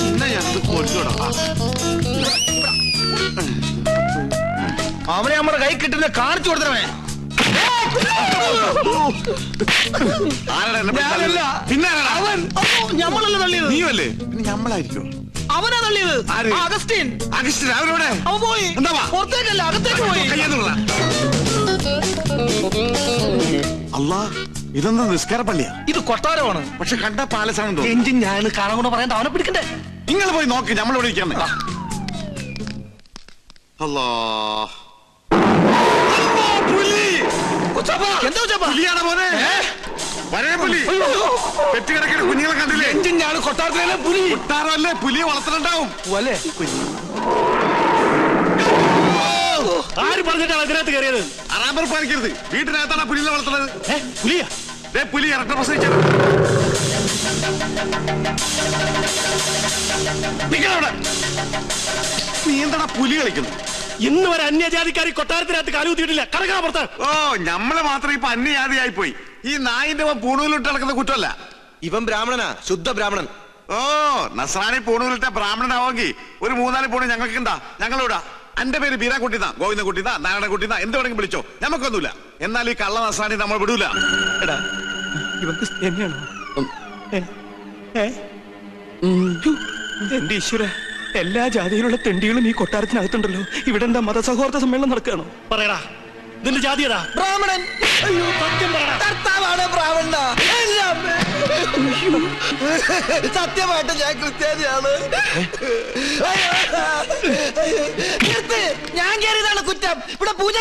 ഇന്ന ഞങ്ങൾക്ക് കൊടുത്തോടാ. അവനെ നമ്മുടെ കൈ കിട്ടുന്ന കാണിച്ചു കൊടുത്തവനെ. പിന്നെ അവൻ ഞമ്മളല്ല തള്ളിയത്. നീയല്ലേ? പിന്നെ ഞമ്മളായിരിക്കും. അവനാ തള്ളിയത്. അഗസ്റ്റിൻ. അഗസ്റ്റിൻ അവരോടെ അവൻ പോയി. എന്താ പുറത്തേക്കല്ല, അകത്തേക്ക് പോയി. അല്ലാ, ഇതെന്താ നിസ്കാര പള്ളിയാ? ഇത് കൊട്ടാരമാണ്. പക്ഷെ കണ്ട പാലസാണെന്തോ. എഞ്ചിൻ ഞാൻ കാണാൻ കൊണ്ട് പറയാൻ അവനെ പിടിക്കണ്ടേ? നിങ്ങൾ പോയി നോക്ക്, നമ്മളിവിടെ ഇരിക്കാൻ. അല്ലാ, പുലിയാണ് മോനെ. വരേ പുലി പെറ്റുകിടക്കുന്ന കുഞ്ഞുങ്ങളെ കണ്ടില്ലേ? എഞ്ചിൻ ഞാൻ കൊട്ടാരത്തിലെ പുലി. കൊട്ടാരമല്ലേ, പുലിയെ വളർത്തുന്നുണ്ടാവും. ആര് പറഞ്ഞിട്ടാണ് അതിനകത്ത് കയറിയത്? അറാമ്പർ പാലിക്കരുത്. വീട്ടിനകത്താണ് പുലിയെ വളർത്തുന്നത്. പുലിയാ? പുലി ഇറക്ക പ്രസവിച്ചത്. നീ എന്താടാ പുലി കളിക്കുന്നു? ഇന്ന് വരെ അന്യജാതിക്കാരി കൊട്ടാരത്തിനകത്ത് കാലുകുത്തിയിട്ടില്ല. കടക്കാ പുറത്ത്. ഓ, നമ്മള് മാത്രം ഇപ്പൊ അന്യജാതിയായി പോയി. ഈ നായിന്റെ പൂണൂലിട്ട് നടക്കുന്ന കുറ്റമല്ല. ഇവൻ ബ്രാഹ്മണനാ, ശുദ്ധ ബ്രാഹ്മണൻ. ഓ, നസ്രാണി പൂണൂലിട്ട ബ്രാഹ്മണനാവെങ്കിൽ ഒരു 3-4 പൂണ് ഞങ്ങൾക്ക് എന്താ? ഞങ്ങളിവിടെ എന്റെ പേര് ബീരാക്കുട്ടിന്നാ, ഗോവിന്ദൻകുട്ടിന്നാ, നാരായണൻകുട്ടിന്നാ, എന്ത് വേണമെങ്കിൽ വിളിച്ചോ, നമുക്കൊന്നുമില്ല. എന്നാൽ ഈ കള്ള നസ്രാണി നമ്മൾ വിടൂല. എടാ, ഇവർക്ക് തന്നെയാണോ? എന്റെ ഈശ്വര, എല്ലാ ജാതിയിലുള്ള തെണ്ടികളും ഈ കൊട്ടാരത്തിനകത്തുണ്ടല്ലോ. ഇവിടെ എന്താ മതസൗഹാർദ്ദ സമ്മേളനം നടക്കുകയാണോ? പറയടാ, ഇതിന്റെ ജാതിയതാ? ബ്രാഹ്മണൻ. അയ്യോ, സത്യം പറയടാ. കർത്താവാണ് ബ്രാഹ്മണ. സത്യമായിട്ട് ഞാൻ ക്രിസ്ത്യാനിയാണ്. ഞാൻ കയറിയതാണ് കുറ്റം. ഇവിടെ പൂജ.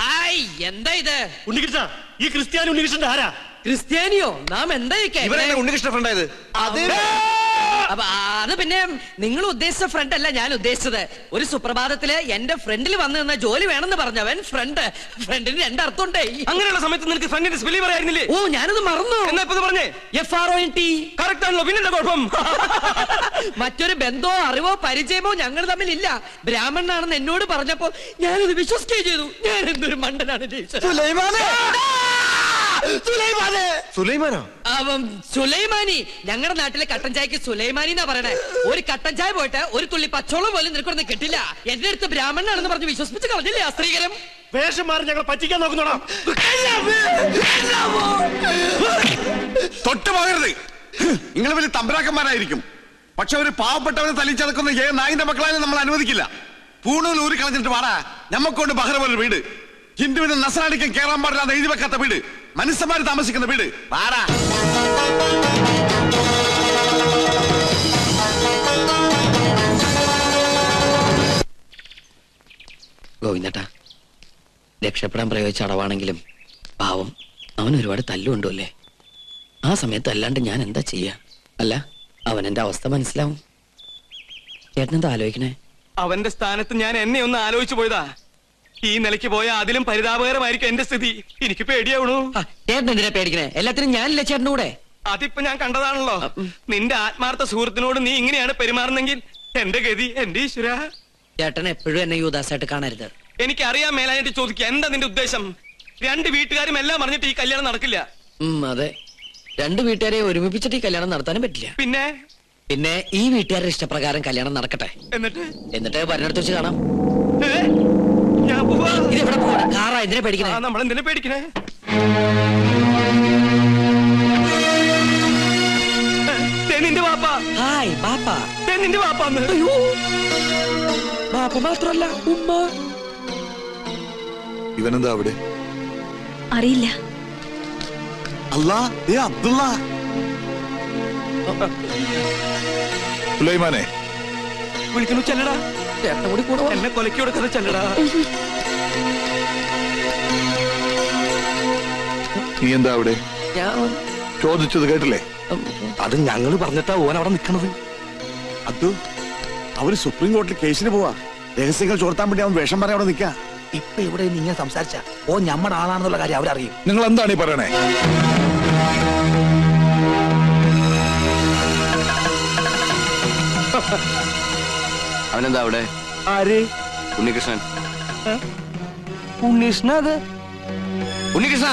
ഹായ്, എന്താ ഇത്? ഉണ്ണികൃഷ്ണ, ഈ ക്രിസ്ത്യാനി ഉണ്ണികൃഷ്ണന്റെ ആരാ? ക്രിസ്ത്യാനിയോ? നാം എന്താ ഇവരല്ലേ ഉണ്ണികൃഷ്ണ ഫ്രണ്ടായത്? അത് പിന്നെ നിങ്ങൾ ഉദ്ദേശിച്ച ഫ്രണ്ട് അല്ല ഞാൻ ഉദ്ദേശിച്ചത്. ഒരു സുപ്രഭാതത്തില് എന്റെ ഫ്രണ്ടിൽ വന്നു നിന്ന ജോലി വേണമെന്ന് പറഞ്ഞവൻ ഫ്രണ്ടിന് 2 അർത്ഥമുണ്ടേ. അങ്ങനെയുള്ള സമയത്ത് നിനക്ക് ഫ്രണ്ടിന്റെ സ്പെല്ലിംഗ് പറയായിരുന്നില്ലേ? ഓ, ഞാനത് മറന്നു. എന്നാ ഇപ്പൊ പറഞ്ഞേ? FRONT. കറക്റ്റ് ആണല്ലോ, പിന്നെന്താ കുഴപ്പം? മറ്റൊരു ബന്ധമോ അറിവോ പരിചയമോ ഞങ്ങൾ തമ്മിലില്ല. ബ്രാഹ്മണനാണെന്ന് എന്നോട് പറഞ്ഞപ്പോ ഞാനത് വിശ്വസിക്കുകയും ചെയ്തു. ഞാൻ എന്തൊരു മണ്ടനാണ്. സുലൈമാനോ? സുലൈമാനി. ഞങ്ങളുടെ നാട്ടിലെ കട്ടൻ ചായക്ക് സുലൈമാനി എന്നാ പറയണേ. ഒരു കട്ടൻ ചായ പോയിട്ട് ഒരു തുള്ളി പച്ചോളം പോലും നിനക്കൊന്നും കിട്ടില്ല. എന്റെ അടുത്ത് ബ്രാഹ്മണനാണെന്ന് പറഞ്ഞ് വിശ്വസിപ്പിച്ച് കളഞ്ഞില്ലേ ആ സ്ത്രീകരം? വേഷം മാറി ഞങ്ങൾ പറ്റിക്കാൻ നോക്കുന്നോടാ. തൊട്ട് പോകരുത്. നിങ്ങൾ വലിയ തമ്പരാക്കന്മാരായിരിക്കും. പക്ഷെ ഒരു പാവപ്പെട്ടവനെ തല്ലിച്ചതക്കുന്ന നായിന്റെ മക്കളായാലും നമ്മൾ അനുവദിക്കില്ല. പൂണൂൽ ഊരി കളഞ്ഞിട്ട് പാടാ. ഞമ്മക്കൊണ്ട് ബഹ്റ പോലൊരു വീട്, ഹിന്ദുവിനും നസ്രാണിക്കും കേറാൻ പാടില്ലാതെ എഴുതി വെക്കാത്ത വീട്, മനുഷ്യന്മാര് താമസിക്കുന്ന വീട് പാടാ. ഗോവിന്ദട്ടാ, രക്ഷപ്പെടാൻ പ്രയോഗിച്ച അടവാണെങ്കിലും പാവം അവൻ ഒരുപാട് തല്ലുകൊണ്ടുല്ലേ. ആ സമയത്ത് അല്ലാണ്ട് ഞാൻ എന്താ ചെയ്യാ? അല്ല, അവൻ എന്റെ അവസ്ഥ മനസ്സിലാവും. ചേട്ടനെന്താ ആലോചിക്കണേ? അവന്റെ സ്ഥാനത്ത് ഞാൻ എന്നെ ഒന്ന് ആലോചിച്ചു പോയതാ. ഈ നിലയ്ക്ക് പോയാ അതിലും പരിതാപകരമായിരിക്കും എന്റെ സ്ഥിതി. എനിക്ക് പേടിയാവണു. ചേട്ടൻ എന്തിനാ പേടിക്കണേ? എല്ലാത്തിനും ഞാനില്ല ചേട്ടൻ്റെ കൂടെ. അതിപ്പോ ഞാൻ കണ്ടതാണല്ലോ. നിന്റെ ആത്മാർത്ഥ സുഹൃത്തിനോട് നീ ഇങ്ങനെയാണ് പെരുമാറുന്നെങ്കിൽ എന്റെ ഗതി, എന്റെ ഈശ്വര. ചേട്ടൻ എപ്പോഴും എന്നെ യുദാസായിട്ട് കാണരുത്. എനിക്കറിയാൻ മേലായിട്ട് ചോദിക്കുക, എന്താ നിന്റെ ഉദ്ദേശം? 2 വീട്ടുകാരും എല്ലാം പറഞ്ഞിട്ട് ഈ കല്യാണം നടക്കില്ല. അതെ, 2 വീട്ടുകാരെ ഒരുമിപ്പിച്ചിട്ട് ഈ കല്യാണം നടത്താനും പറ്റില്ല. പിന്നെ ഈ വീട്ടുകാരുടെ ഇഷ്ടപ്രകാരം കല്യാണം നടക്കട്ടെ. എന്നിട്ട് പറഞ്ഞെടുത്ത് വെച്ച് കാണാം. ഇതെവിടെ പോകണം? കാറാ, എന്തിനാ പേടിക്കണേ? നമ്മൾ എന്തിനാ പേടിക്കണേ? നിന്റെ വാപ്പ. ഹായ് ബാപ്പ. നിന്റെ വാപ്പാന്ന്. ബാപ്പ മാത്രല്ല, ഉമ്മ. ഇവനെന്താ അവിടെ? അറിയില്ല. അല്ലാ, അബ്ദുള്ള. സുലൈമാനെ വിളിക്കുന്നു. ചെല്ലടാ. ചേട്ടനെ കൂടി കൂടെ എന്നെ കൊലക്കി കൊടുക്കുന്ന ചെല്ലടാ. നീ എന്താ അവിടെ? ഞാൻ ചോദിച്ചത് കേട്ടില്ലേ? അത് ഞങ്ങള് പറഞ്ഞിട്ടാ ഓൻ അവിടെ നിക്കണത്. അബ്ദു, അവര് സുപ്രീം കോടതിയിൽ കേസിന് പോവാ. രഹസ്യങ്ങൾ ചോർത്താൻ വേണ്ടി അവൻ വേഷം പറയാൻ അവിടെ നിൽക്കാ. ഇപ്പൊ ഇവിടെ നിങ്ങൾ സംസാരിച്ച ഓ നമ്മുടെ ആളാണെന്നുള്ള കാര്യം അവരറിയും. നിങ്ങൾ എന്താണ് ഈ പറയണേ? അവനെന്താ അവിടെ? ആര്? ഉണ്ണികൃഷ്ണൻ. ഉണ്ണികൃഷ്ണ. അത് ഉണ്ണികൃഷ്ണ.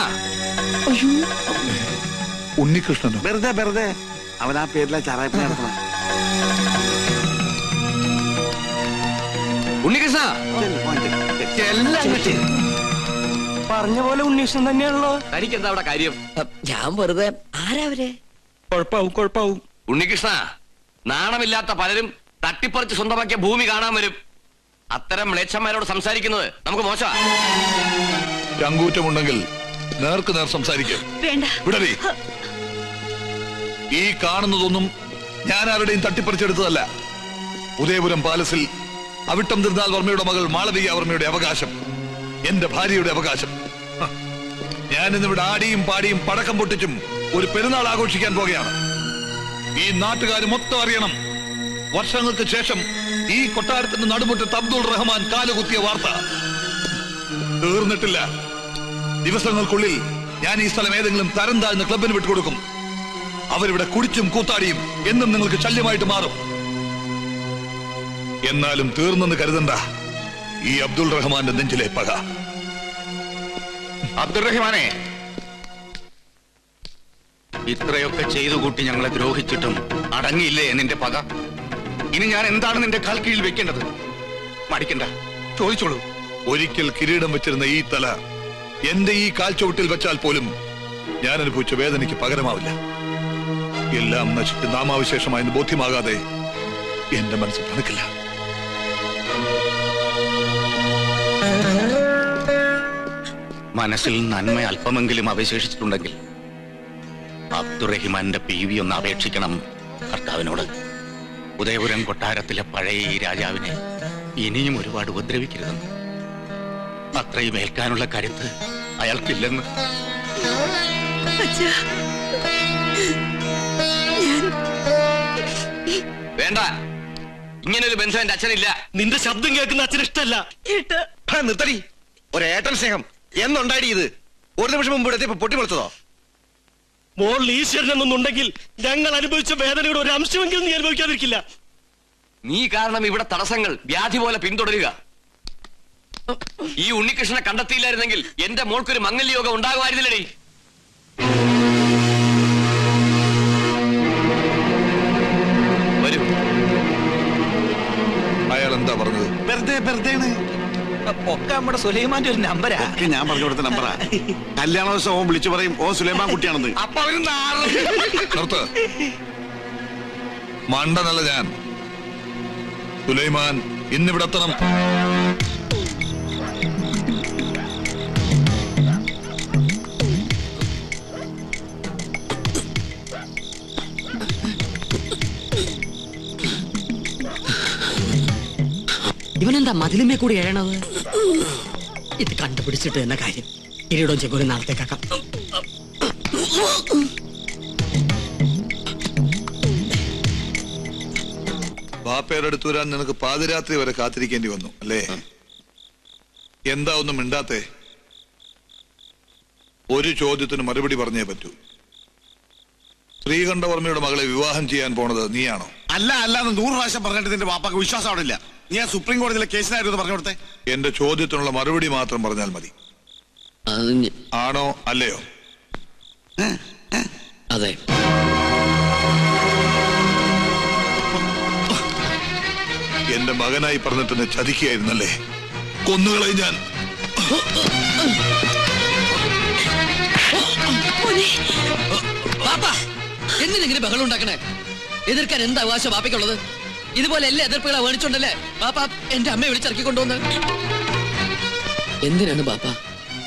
ഉണ്ണികൃഷ്ണനോ? വെറുതെ അവൻ ആ പേരിലെ ചാറായ്പ നടത്തണം. ഉണ്ണികൃഷ്ണ പറഞ്ഞ പോലെ ഉണ്ണീഷൻ തന്നെയാണല്ലോ. തനിക്ക് എന്താ അവിടെ കാര്യം? ഞാൻ വെറുതെ ആരാവരെ കുഴപ്പാവും. ഉണ്ണികൃഷ്ണ, നാണമില്ലാത്ത പലരും തട്ടിപ്പറിച്ച് സ്വന്തമാക്കിയ ഭൂമി കാണാൻ വരും. അത്തരം മ്ലേച്ഛന്മാരോട് സംസാരിക്കുന്നത് നമുക്ക് മോശമാ. ചങ്കൂറ്റമുണ്ടെങ്കിൽ നേർക്ക് നേർ സംസാരിക്കും. വേണ്ട. വിടറി. ഈ കാണുന്നതൊന്നും ഞാൻ ആരുടെയും തട്ടിപ്പറിച്ചെടുത്തതല്ല. ഉദയപുരം പാലസിൽ അവിട്ടം തിരുനാൾ വർമ്മയുടെ മകൾ മാളവിക വർമ്മയുടെ അവകാശം, എന്റെ ഭാര്യയുടെ അവകാശം. ഞാൻ ഇന്നിവിടെ ആടിയും പാടിയും പടക്കം പൊട്ടിച്ചും ഒരു പെരുന്നാൾ ആഘോഷിക്കാൻ പോകുകയാണ്. ഈ നാട്ടുകാർ മൊത്തം അറിയണം, വർഷങ്ങൾക്ക് ശേഷം ഈ കൊട്ടാരത്തിന്റെ നടുമുറ്റത്ത് അബ്ദുൾ റഹ്മാൻ കാലുകുത്തിയ വാർത്ത. തീർന്നിട്ടില്ല. ദിവസങ്ങൾക്കുള്ളിൽ ഞാൻ ഈ സ്ഥലം ഏതെങ്കിലും തരം താഴ്ന്ന ക്ലബിന് വിട്ടുകൊടുക്കും. അവരിവിടെ കുടിച്ചും കൂത്താടിയും എന്നും നിങ്ങൾക്ക് ശല്യമായിട്ട് മാറും. എന്നാലും തീർന്നെന്ന് കരുതണ്ട ഈ അബ്ദുൾ റഹ്മാന്റെ നെഞ്ചിലെ പക. അബ്ദുൾ റഹ്മാനെ, ഇത്രയൊക്കെ ചെയ്തു കൂട്ടി ഞങ്ങളെ ദ്രോഹിച്ചിട്ടും അടങ്ങിയില്ലേ നിന്റെ പക? ഇനി ഞാൻ എന്താണ് നിന്റെ കാൽ കീഴിൽ വെക്കേണ്ടത്? മടിക്കണ്ട, ചോദിച്ചോളൂ. ഒരിക്കൽ കിരീടം വെച്ചിരുന്ന ഈ തല എന്റെ ഈ കാൽച്ചുവട്ടിൽ വെച്ചാൽ പോലും ഞാൻ അനുഭവിച്ച വേദനയ്ക്ക് പകരമാവില്ല. എല്ലാം നശിച്ച് നാമാവിശേഷമായെന്ന് ബോധ്യമാകാതെ എന്റെ മനസ്സ് തണുക്കില്ല. മനസ്സിൽ നന്മ അല്പമെങ്കിലും അവശേഷിച്ചിട്ടുണ്ടെങ്കിൽ അബ്ദുറഹിമാന്റെ PV ഒന്ന് അപേക്ഷിക്കണം കർത്താവിനോട്. ഉദയപുരം കൊട്ടാരത്തിലെ പഴയ ഈ രാജാവിനെ ഇനിയും ഒരുപാട് ഉപദ്രവിക്കരുതെന്ന്. അത്രയും ഏൽക്കാനുള്ള കരുത്ത് അയാൾക്കില്ലെന്ന്. വേണ്ട, ഇങ്ങനൊരു ബന്ധം എന്റെ അച്ഛനില്ല. നിന്റെ ശബ്ദം കേൾക്കുന്ന അച്ഛന് ഇഷ്ടമല്ല. നിർത്തടി. ഒരേട്ടൻ സ്നേഹം എന്നുണ്ടായി ഇത്? ഒരു നിമിഷം മുമ്പ് ഇവിടെ പൊട്ടി പൊളിച്ചതോ? മോൾ ഈശ്വരനെന്നുണ്ടെങ്കിൽ ഞങ്ങൾ അനുഭവിച്ച വേദനയുടെ ഒരു അംശമെങ്കിലും നീ അനുഭവിക്കാതിരിക്കില്ല. നീ കാരണം ഇവിടെ തടസ്സങ്ങൾ വ്യാധി പോലെ പിന്തുടരുക. ഈ ഉണ്ണികൃഷ്ണനെ കണ്ടെത്തിയില്ലായിരുന്നെങ്കിൽ എന്റെ മോൾക്കൊരു മംഗല്യയോഗം ഉണ്ടാകുമായിരുന്നില്ലടി. വരൂ. അയാൾ എന്താ പറഞ്ഞത്? വെറുതെ ഒക്കെ നമ്മുടെ സുലൈമാന്റെ ഒരു നമ്പരാ. ഞാൻ പറഞ്ഞു കൊടുത്ത നമ്പറാ. കല്യാണ ദിവസം ഓൻ വിളിച്ചു പറയും ഓ സുലൈമാൻ കുട്ടിയാണെന്ന്. അപ്പൊ അവര് നിർത്ത്. മണ്ടനല്ല ഞാൻ. സുലൈമാൻ ഇന്നിവിടെ എത്തണം. ഇവനെന്താ മതിലുമേ കൂടി എഴണത്? ഇത് കണ്ടുപിടിച്ചിട്ട് എന്ന കാര്യം. കിരീടവും ചെക്കോലും നാളത്തേക്കാക്കാം. ബാപ്പയുടെ അടുത്ത് വരാൻ നിനക്ക് പാതിരാത്രി വരെ കാത്തിരിക്കേണ്ടി വന്നു അല്ലേ? എന്താ ഒന്നും മിണ്ടാത്തെ? ഒരു ചോദ്യത്തിന് മറുപടി പറഞ്ഞേ പറ്റൂ. ശ്രീകണ്ഠവർമ്മയുടെ മകളെ വിവാഹം ചെയ്യാൻ പോണത് നീയാണോ? അല്ലാന്ന് 100 പ്രാവശ്യം പറഞ്ഞിട്ട് നിന്റെ വാപ്പാക്ക് വിശ്വാസം അവിടെ ഇല്ല. നീ ആ സുപ്രീം കോടതിയിലെ കേസിനായിരുന്നു പറഞ്ഞു കൊടുത്തേ. എന്റെ ചോദ്യത്തിനുള്ള മറുപടി മാത്രം പറഞ്ഞാൽ മതി. ആണോ അല്ലയോ? അതെ. എന്റെ മകനായി പറഞ്ഞിട്ട് എന്നെ ചതിക്കുകയായിരുന്നല്ലേ? കൊന്നുകളയും ഞാൻ. എന്തിനെങ്കിലും ബഹളം ഉണ്ടാക്കണേ? എതിർക്കാൻ എന്താ അവകാശം ബാപ്പയ്ക്കുള്ളത്? ഇതുപോലെ എല്ലാ എതിർപ്പുകളെ വേണിച്ചുണ്ടല്ലേ ബാപ്പ എന്റെ അമ്മയെ വിളിച്ചിറക്കി കൊണ്ടുവന്ന്? എന്തിനാണ് ബാപ്പ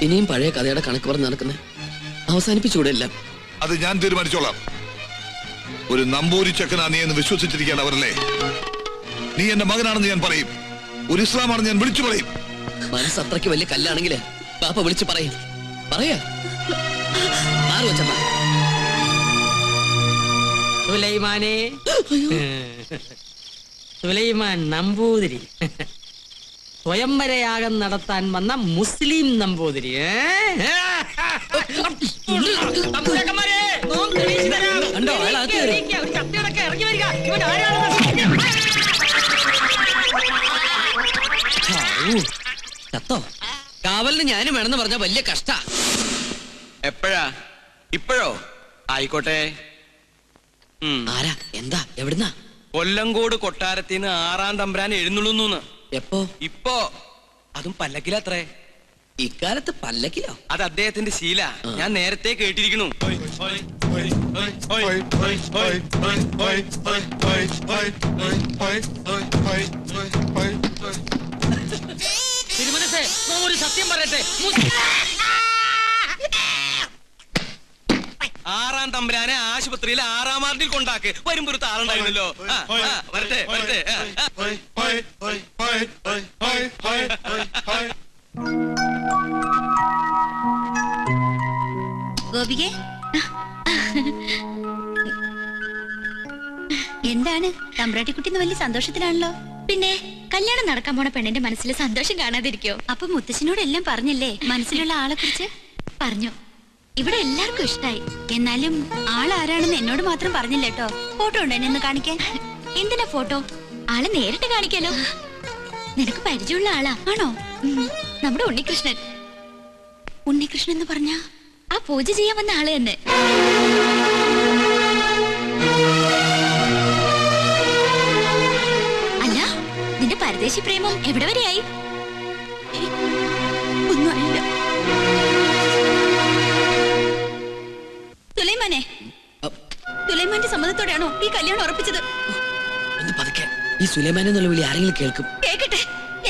ഇനിയും പഴയ കഥയുടെ കണക്ക് പറഞ്ഞ് നടക്കുന്നത്? അവസാനിപ്പിച്ചുകൂടെ എല്ലാം? അത് ഞാൻ തീരുമാനിച്ചോളാം. ഒരു നമ്പൂരി ചെക്കനാ നീ എന്ന് വിശ്വസിച്ചിരിക്കുകയാണ് അവരല്ലേ? നീ എന്റെ മകനാണെന്ന് ഞാൻ പറയും. ഒരു ഇസ്ലാമാണെന്ന് ഞാൻ വിളിച്ചു പറയും. മനസ്സ് അത്രയ്ക്ക് വലിയ കല്ലാണെങ്കിൽ ബാപ്പ വിളിച്ചു പറയും. പറയാ ആറ് വെച്ച സുലൈമാനെ, സുലൈമാൻ നമ്പൂതിരി, സ്വയംവരയാഗം നടത്താൻ വന്ന മുസ്ലിം നമ്പൂതിരി. ചത്തോ? കാവലിന് ഞാനും വേണമെന്ന് പറഞ്ഞ വലിയ കഷ്ട. എപ്പോഴാ? ഇപ്പോഴോ? ആയിക്കോട്ടെ. ആരാ? എന്താ? എവിടുന്നാ? കൊല്ലങ്കോട് കൊട്ടാരത്തിന് 6-ാം തമ്പുരാൻ എഴുന്നള്ളുന്നു. എപ്പോ? ഇപ്പോ. അതും പല്ലക്കിലത്രേ. ഇക്കാലത്ത് പല്ലക്കിലോ? അത് അദ്ദേഹത്തിന്റെ ശീല. ഞാൻ നേരത്തെ കേട്ടിരിക്കണു. തിരുമനസേ, ഒരു സത്യം പറയട്ടെ. 6-ാം തമ്പുരാനെ ആശുപത്രിയിൽ 6-ാം വാർഡിൽ കൊണ്ടാക്ക്. വരുമ്പോ ഒരു താളുണ്ടായിരുന്നല്ലോ. വരട്ടെ വരട്ടെ. ഗോപികെ, എന്താണ് തമ്പ്രാട്ടിക്കുട്ടിന്ന് വലിയ സന്തോഷത്തിലാണല്ലോ? പിന്നെ കല്യാണം നടക്കാൻ പോണ പെണ്ണിന്റെ മനസ്സിൽ സന്തോഷം കാണാതിരിക്കോ? അപ്പൊ മുത്തശ്ശനോട് എല്ലാം പറഞ്ഞല്ലേ? മനസ്സിലുള്ള ആളെ കുറിച്ച് പറഞ്ഞു. ഇവിടെ എല്ലാവർക്കും ഇഷ്ടായി. എന്നാലും ആളാരാണെന്ന് എന്നോട് മാത്രം പറഞ്ഞില്ല കേട്ടോ. ഫോട്ടോ ഉണ്ടോ എന്നെ ഒന്ന് കാണിക്കാൻ? എന്തിനാ ഫോട്ടോ? ആളെ നേരിട്ട് കാണിക്കാലോ. നിനക്ക് പരിചയമുള്ള ആളാ? ആണോ? നമ്മുടെ ഉണ്ണികൃഷ്ണൻ. ഉണ്ണികൃഷ്ണൻ എന്ന് പറഞ്ഞ ആ പൂജ ചെയ്യാൻ വന്ന ആള് തന്നെ. അല്ല, നിന്റെ പരദേശി പ്രേമം എവിടെ വരെയായി? ഒന്നും അറിയില്ല. സുലൈമാനെ, സുലൈമാന്റെ സമ്മതത്തോടെയാണോ ഈ കല്യാണം ഉറപ്പിച്ചത്? ഒന്ന് പതുക്കെ. ഈ സുലൈമാൻ എന്നുള്ള വിളി ആരെങ്കിലും കേൾക്കും. കേക്കട്ടെ.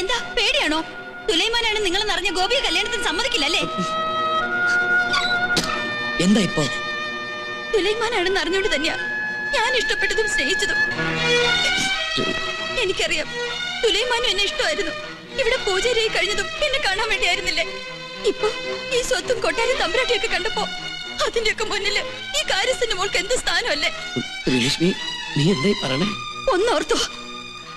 എന്താ പേടിയാണോ? സുലൈമാനാണ് നിങ്ങൾ നിറഞ്ഞ ഗോപിയെ കല്യാണത്തിന് സമ്മതിക്കില്ലല്ലേ? എന്താ ഇപ്പോ? സുലൈമാനാണെന്ന് അറിഞ്ഞോണ്ട് തന്നെയാ ഞാൻ ഇഷ്ടപ്പെട്ടതും സ്നേഹിച്ചതും. എനിക്കറിയാം, സുലൈമാനും എന്നെ ഇഷ്ടമായിരുന്നു. ഇവിടെ പൂജാരിയായി കഴിഞ്ഞതും എന്നെ കാണാൻ വേണ്ടിയായിരുന്നില്ലേ? ഇപ്പൊ ഈ സ്വത്തും കൊട്ടാരം തമ്പുരാട്ടിയൊക്കെ കണ്ടപ്പോ അതിന്റെയൊക്കെ മുന്നില് ഈ കാര്യസ്ഥന്റെ മോൾക്ക് എന്ത് സ്ഥാനമല്ലേ? ശ്രീലക്ഷ്മി, നീ എന്തായി പറയണേ? ഒന്നോർത്തു,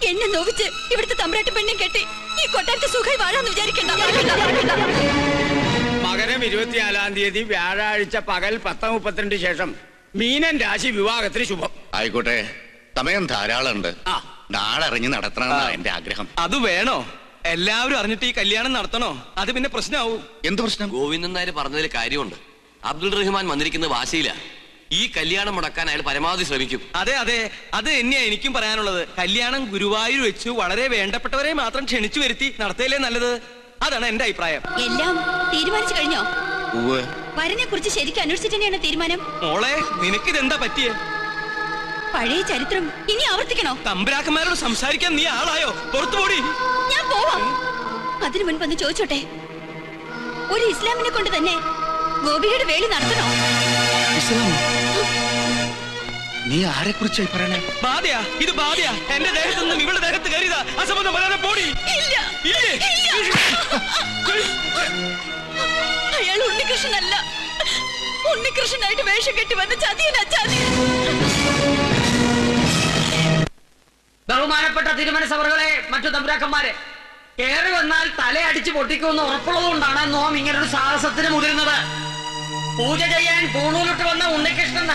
എന്നെ നോവിച്ച് ഇവിടുത്തെ തമ്പുരാട്ടി പെണ്ണെ കെട്ടി ഈ കൊട്ടാരത്തെ സുഖമായി വാഴാന്ന് വിചാരിക്കണ്ട. മകരം 24-ാം തീയതി വ്യാഴാഴ്ച പകൽ 10:32 ശേഷം മീനൻ രാശി വിവാഹത്തിന് ശുഭം. ആയിക്കോട്ടെ, സമയം ധാരാളം ഉണ്ട്. നാളെ അറിഞ്ഞ് നടത്തണമെന്നാണ് എന്റെ ആഗ്രഹം. അത് വേണോ? എല്ലാവരും അറിഞ്ഞിട്ട് ഈ കല്യാണം നടത്തണോ? അത് പിന്നെ പ്രശ്നമാവും. എന്ത് പ്രശ്നം? ഗോവിന്ദൻ നായർ പറഞ്ഞതിൽ കാര്യമുണ്ട്. അബ്ദുൾ റഹ്മാൻ വന്നിരിക്കുന്നത് വാശിയില്ല. ഈ കല്യാണം മുടക്കാൻ അയാൾ പരമാവധി ശ്രമിക്കും. അതെ അതെ, അത് തന്നെയാ എനിക്കും പറയാനുള്ളത്. കല്യാണം ഗുരുവായൂർ വെച്ച് വളരെ വേണ്ടപ്പെട്ടവരെ മാത്രം ക്ഷണിച്ചു വരുത്തി നടത്തിയല്ലേ നല്ലത്. അതാണ് എന്റെ അഭിപ്രായം. എല്ലാം തീരുമാനിച്ചു കഴിഞ്ഞോ? വരനെ കുറിച്ച് ശരിക്കും അന്വേഷിച്ചിട്ട് തന്നെയാണ് തീരുമാനം. മോളെ, നിനക്കിതെന്താ പറ്റിയ? പഴയ ചരിത്രം ഇനി ആവർത്തിക്കണോ? തമ്പുരാക്കന്മാരോട് സംസാരിക്കാൻ നീ ആളായോ? പുറത്തുപോടി. ഞാൻ പോവാം. അതിനു മുൻപ് ഒന്ന് ചോദിച്ചോട്ടെ, ഒരു ഇസ്ലാമിനെ കൊണ്ട് തന്നെ ഗോപിയുടെ വേലി നടത്തണോ? നീ ആരെ കുറിച്ചായി പറയണേ? ബാധയാ, ഇത് ബാധയാ. എന്റെ ദേഹത്ത് നിന്നും ഇവളുടെ ദേഹത്ത് കയറിയതാ. അസംബന്ധം പറയാതെ പോടി. അയാൾ ഉണ്ണികൃഷ്ണനല്ല. ഉണ്ണികൃഷ്ണനായിട്ട് വേഷം കെട്ടി വന്ന ചതിയനാ, ചതി. ബഹുമാനപ്പെട്ട തിരുമനസഭകളെ, മറ്റു തമ്പുരാക്കന്മാരെ, കേറി വന്നാൽ തലയടിച്ച് പൊട്ടിക്കുമെന്ന് ഉറപ്പുള്ളതുകൊണ്ടാണ് നോം ഇങ്ങനൊരു സാഹസത്തിന് മുതിരുന്നത്. പൂജ ചെയ്യാൻ പൂണൂലിട്ട് വന്ന ഉണ്ണികൃഷ്ണൻ